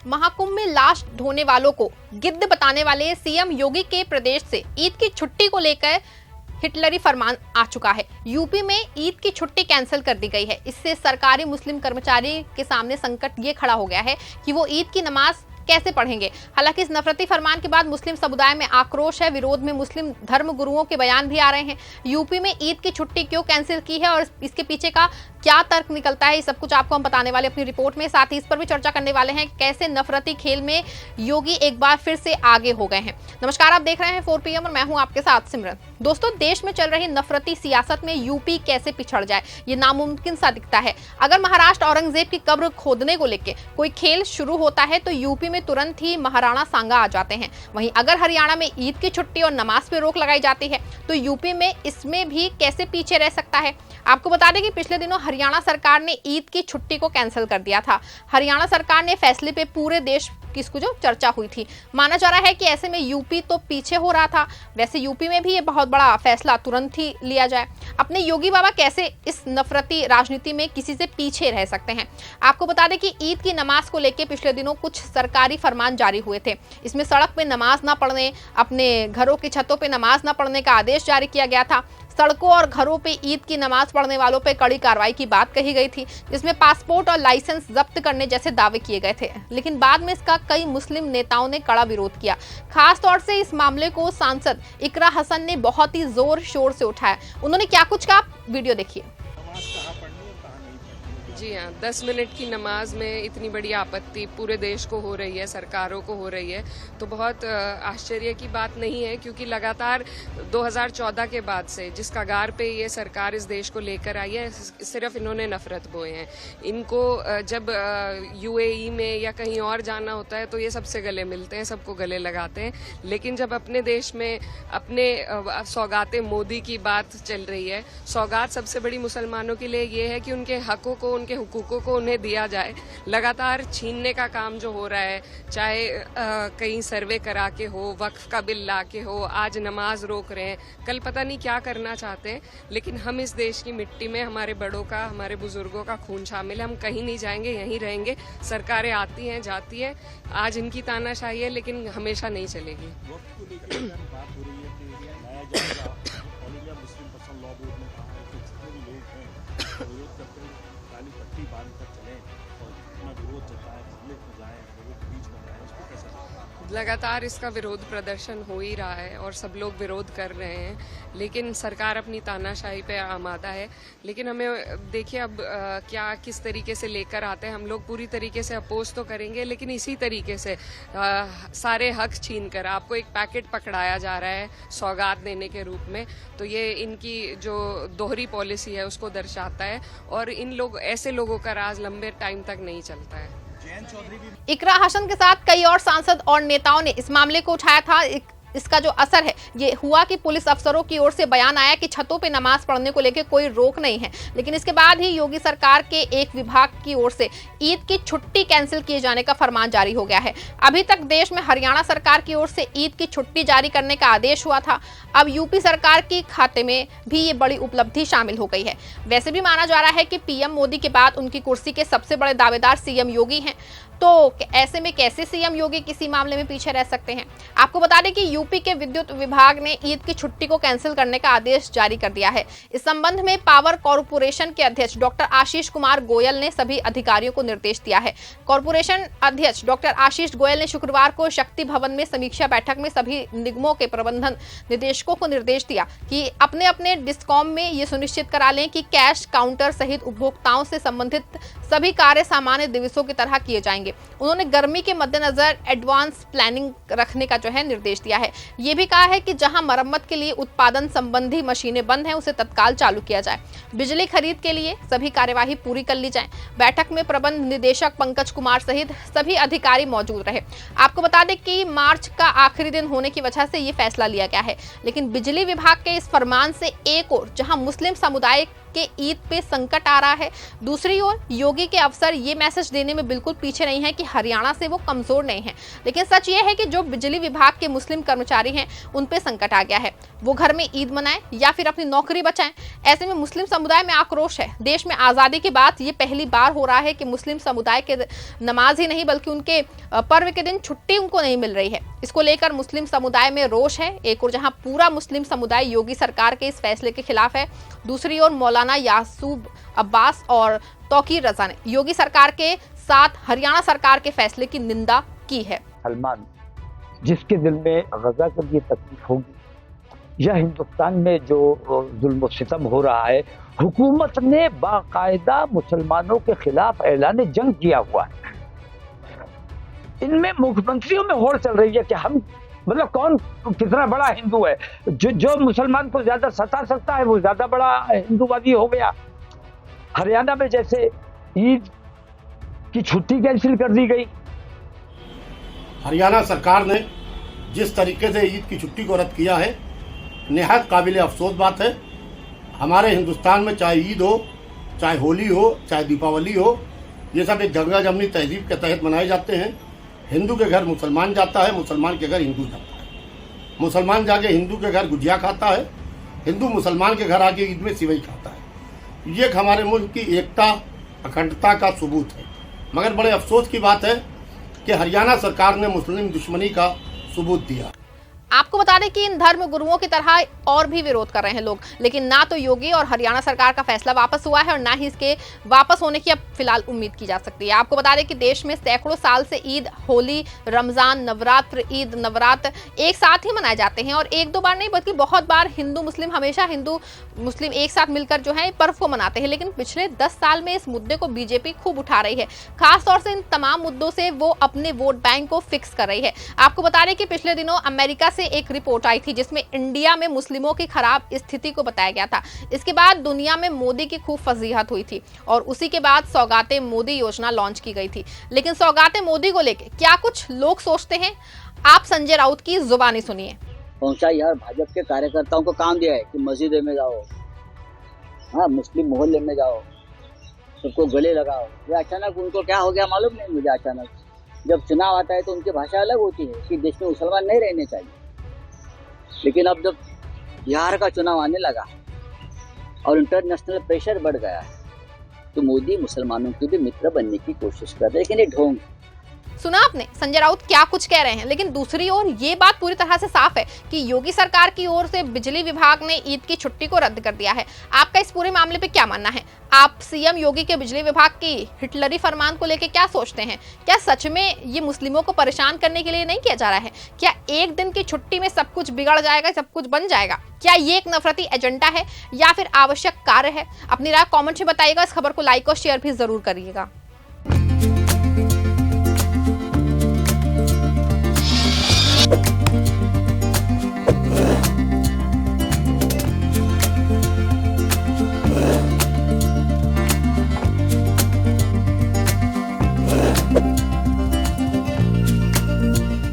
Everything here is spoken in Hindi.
महाकुंभ में लाश ढोने वालों को गिद्ध बताने वाले सीएम योगी के प्रदेश से ईद की छुट्टी को लेकर हिटलरी फरमान आ चुका है। यूपी में ईद की छुट्टी कैंसिल कर दी गई है। इससे सरकारी मुस्लिम कर्मचारी के सामने संकट ये खड़ा हो गया है कि वो ईद की नमाज कैसे पढ़ेंगे। हालांकि इस नफरती फरमान के बाद मुस्लिम समुदाय में आक्रोश है। विरोध में मुस्लिम धर्म गुरुओं के बयान भी आ रहे हैं। यूपी में ईद की छुट्टी क्यों कैंसिल की है और इसके पीछे का क्या तर्क निकलता है, ये सब कुछ आपको हम बताने वाले अपनी रिपोर्ट में। साथ ही इस पर भी चर्चा करने वाले हैं कैसे नफरती खेल में योगी एक बार फिर से आगे हो गए हैं। नमस्कार, आप देख रहे हैं 4 PM और मैं हूं आपके साथ सिमरन। दोस्तों, देश में चल रही नफरती सियासत में यूपी कैसे पिछड़ जाए, ये नामुमकिन सा दिखता है। अगर महाराष्ट्र औरंगजेब की कब्र खोदने को लेकर कोई खेल शुरू होता है तो यूपी में तुरंत ही महाराणा सांगा आ जाते हैं। वहीं अगर हरियाणा में ईद की छुट्टी और नमाज पे रोक लगाई जाती है तो यूपी में इसमें भी कैसे पीछे रह सकता है। आपको बता दें कि पिछले दिनों हरियाणा सरकार ने ईद की छुट्टी को कैंसिल कर दिया था। हरियाणा सरकार ने फैसले पे पूरे देश की इसको जो चर्चा हुई थी। माना जा रहा है कि ऐसे में यूपी तो पीछे हो रहा था। वैसे यूपी में भी ये बहुत बड़ा फैसला तुरंत ही लिया जाए। अपने योगी बाबा कैसे इस नफरती राजनीति में किसी से पीछे रह सकते हैं। आपको बता दें कि ईद की नमाज को लेकर पिछले दिनों कुछ सरकारी फरमान जारी हुए थे। इसमें सड़क पे नमाज ना पढ़ने, अपने घरों की छतों पे नमाज ना पढ़ने का आदेश जारी किया गया था। सड़कों और घरों पे ईद की नमाज पढ़ने वालों पे कड़ी कार्रवाई की बात कही गई थी, जिसमें पासपोर्ट और लाइसेंस जब्त करने जैसे दावे किए गए थे। लेकिन बाद में इसका कई मुस्लिम नेताओं ने कड़ा विरोध किया। खास तौर से इस मामले को सांसद इकरा हसन ने बहुत ही जोर शोर से उठाया। उन्होंने क्या कुछ कहा, वीडियो देखिए। जी हाँ, 10 मिनट की नमाज में इतनी बड़ी आपत्ति पूरे देश को हो रही है, सरकारों को हो रही है, तो बहुत आश्चर्य की बात नहीं है, क्योंकि लगातार 2014 के बाद से जिस कगार पे ये सरकार इस देश को लेकर आई है, सिर्फ इन्होंने नफरत बोए हैं। इनको जब UAE में या कहीं और जाना होता है तो ये सबसे गले मिलते हैं, सबको गले लगाते हैं, लेकिन जब अपने देश में अपने सौगातें मोदी की बात चल रही है, सौगात सबसे बड़ी मुसलमानों के लिए ये है कि उनके हकों को, उनके हुकूकों को उन्हें दिया जाए। लगातार छीनने का काम जो हो रहा है, चाहे कहीं सर्वे करा के हो, वक्फ का बिल ला के हो, आज नमाज रोक रहे हैं, कल पता नहीं क्या करना चाहते हैं, लेकिन हम इस देश की मिट्टी में हमारे बड़ों का, हमारे बुजुर्गों का खून शामिल है। हम कहीं नहीं जाएंगे, यहीं रहेंगे। सरकारें आती हैं, जाती हैं, आज इनकी तानाशाही है, लेकिन हमेशा नहीं चलेगी। लगातार इसका विरोध प्रदर्शन हो ही रहा है और सब लोग विरोध कर रहे हैं, लेकिन सरकार अपनी तानाशाही पे आमादा है। लेकिन हमें देखिए अब क्या किस तरीके से लेकर आते हैं। हम लोग पूरी तरीके से अपोज तो करेंगे, लेकिन इसी तरीके से सारे हक छीन कर आपको एक पैकेट पकड़ाया जा रहा है सौगात देने के रूप में, तो ये इनकी जो दोहरी पॉलिसी है उसको दर्शाता है, और इन लोग ऐसे लोगों का राज लंबे टाइम तक नहीं चलता है। इकरा हसन के साथ कई और सांसद और नेताओं ने इस मामले को उठाया था। इसका जो असर है ये हुआ कि पुलिस अफसरों की ओर से बयान आया कि छतों पे नमाज पढ़ने को लेकर कोई रोक नहीं है, लेकिन इसके बाद ही योगी सरकार के एक विभाग की ओर से ईद की छुट्टी कैंसिल किए जाने का फरमान जारी हो गया है। अभी तक देश में हरियाणा सरकार की ओर से ईद की छुट्टी जारी करने का आदेश हुआ था। अब यूपी सरकार के खाते में भी ये बड़ी उपलब्धि शामिल हो गई है। वैसे भी माना जा रहा है कि PM मोदी के बाद उनकी कुर्सी के सबसे बड़े दावेदार CM योगी हैं, तो ऐसे में कैसे CM योगी किसी मामले में पीछे रह सकते हैं। आपको बता दें कि यूपी के विद्युत विभाग ने ईद की छुट्टी को कैंसिल करने का आदेश जारी कर दिया है। इस संबंध में पावर कॉर्पोरेशन के अध्यक्ष डॉक्टर आशीष कुमार गोयल ने सभी अधिकारियों को निर्देश दिया है। कॉर्पोरेशन अध्यक्ष डॉक्टर आशीष गोयल ने शुक्रवार को शक्ति भवन में समीक्षा बैठक में सभी निगमों के प्रबंधन निदेशकों को निर्देश दिया कि अपने अपने डिस्कॉम में ये सुनिश्चित करा लें कि कैश काउंटर सहित उपभोक्ताओं से संबंधित सभी कार्य सामान्य दिवसों की तरह किए जाएंगे। उन्होंने गर्मी के मद्देनजर एडवांस प्लानिंग रखने का जो है निर्देश दिया है। ये भी कहा है कि जहां मरम्मत के लिए उत्पादन संबंधी मशीनें बंद हैं उसे तत्काल चालू किया जाए। बिजली खरीद के लिए सभी कार्यवाही पूरी कर ली जाए। बैठक में प्रबंध निदेशक पंकज कुमार सहित सभी अधिकारी मौजूद रहे। आपको बता दें कि मार्च का आखिरी दिन होने की वजह से ये फैसला लिया गया है, लेकिन बिजली विभाग के इस फरमान से एक और जहां मुस्लिम समुदाय के ईद पे संकट आ रहा है, दूसरी ओर योगी के अफसर ये मैसेज देने में बिल्कुल पीछे नहीं है कि हरियाणा से वो कमजोर नहीं है। लेकिन सच ये है कि जो बिजली विभाग के मुस्लिम कर्मचारी हैं उन पे संकट आ गया है। वो घर में ईद मनाएं या फिर अपनी नौकरी बचाएं। ऐसे में मुस्लिम समुदाय में आक्रोश है। देश में आजादी के बाद ये पहली बार हो रहा है कि मुस्लिम समुदाय के नमाज ही नहीं बल्कि उनके पर्व के दिन छुट्टी उनको नहीं मिल रही है। इसको लेकर मुस्लिम समुदाय में रोष है। एक और जहां पूरा मुस्लिम समुदाय योगी सरकार के इस फैसले के खिलाफ है, दूसरी ओर मौलाना यासूब अब्बास और तौकीर रजा ने योगी सरकार के साथ हरियाणा सरकार के फैसले की निंदा की है। सलमान जिसके दिल में गजा के लिए तकलीफ होगी या हिंदुस्तान में जो जुल्म सितम हो रहा है, हुकूमत ने बाकायदा मुसलमानों के खिलाफ ऐलान जंग किया हुआ है। इनमें मुख्यमंत्रियों में होड़ चल रही है कि हम मतलब कौन कितना बड़ा हिंदू है, जो मुसलमान को ज्यादा सता सकता है वो ज्यादा बड़ा हिंदूवादी हो गया। हरियाणा में जैसे ईद की छुट्टी कैंसिल कर दी गई। हरियाणा सरकार ने जिस तरीके से ईद की छुट्टी को रद्द किया है, निहायत काबिल अफसोस बात है। हमारे हिंदुस्तान में चाहे ईद हो, चाहे होली हो, चाहे दीपावली हो, ये सब एक गंगा जमनी तहजीब के तहत मनाए जाते हैं। हिंदू के घर मुसलमान जाता है, मुसलमान के घर हिंदू जाता है। मुसलमान जाके हिंदू के घर गुजिया खाता है, हिंदू मुसलमान के घर आके ईद में सिवई खाता है। ये हमारे मुल्क की एकता अखंडता का सबूत है। मगर बड़े अफसोस की बात है कि हरियाणा सरकार ने मुस्लिम दुश्मनी का सबूत दिया। आपको बता दें कि इन धर्म गुरुओं की तरह और भी विरोध कर रहे हैं लोग, लेकिन ना तो योगी और हरियाणा सरकार का फैसला वापस हुआ है और ना ही इसके वापस होने की अब फिलहाल उम्मीद की जा सकती है। आपको बता दें कि देश में सैकड़ों साल से ईद, होली, रमजान, नवरात्र, ईद, नवरात्र एक साथ ही मनाए जाते हैं और एक दो बार नहीं बल्कि बहुत बार हिंदू मुस्लिम हमेशा हिंदू मुस्लिम एक साथ मिलकर जो है पर्व को मनाते हैं। लेकिन पिछले 10 साल में इस मुद्दे को बीजेपी खूब उठा रही है। खासतौर से इन तमाम मुद्दों से वो अपने वोट बैंक को फिक्स कर रही है। आपको बता दें कि पिछले दिनों अमेरिका से एक रिपोर्ट आई थी जिसमें इंडिया में मुस्लिमों की खराब स्थिति को बताया गया था। इसके बाद दुनिया में मोदी की खूब फजीहत हुई थी और उसी के बाद सौगाते मोदी योजना लॉन्च की गई थी। लेकिन सौगाते मोदी को लेकर क्या कुछ लोग सोचते हैं, आप संजय राउत की जुबानी सुनिए। पहुंचा यार, भाजपा के कार्यकर्ताओं को काम दिया है कि मस्जिद में जाओ, हाँ मुस्लिम मोहल्ले में जाओ, सबको गले लगाओ। ये अचानक उनको क्या हो गया मालूम नहीं मुझे। अचानक जब चुनाव आता है तो उनकी भाषा अलग होती है कि देश में मुसलमान नहीं रहने चाहिए। लेकिन अब जब बिहार का चुनाव आने लगा और इंटरनेशनल प्रेशर बढ़ गया है तो मोदी मुसलमानों के भी मित्र बनने की कोशिश कर रहे हैं। लेकिन ये ढोंग। सुना आपने संजय राउत क्या कुछ कह रहे हैं। लेकिन दूसरी ओर ये बात पूरी तरह से साफ है कि योगी सरकार की ओर से बिजली विभाग ने ईद की छुट्टी को रद्द कर दिया है। आपका इस पूरे मामले पे क्या मानना है? आप सीएम योगी के बिजली विभाग की हिटलरी फरमान को लेकर क्या सोचते हैं? क्या सच में ये मुस्लिमों को परेशान करने के लिए नहीं किया जा रहा है? क्या एक दिन की छुट्टी में सब कुछ बिगड़ जाएगा, सब कुछ बन जाएगा? क्या ये एक नफरती एजेंडा है या फिर आवश्यक कार्य है? अपनी राय कॉमेंट में बताइएगा। इस खबर को लाइक और शेयर भी जरूर करिएगा।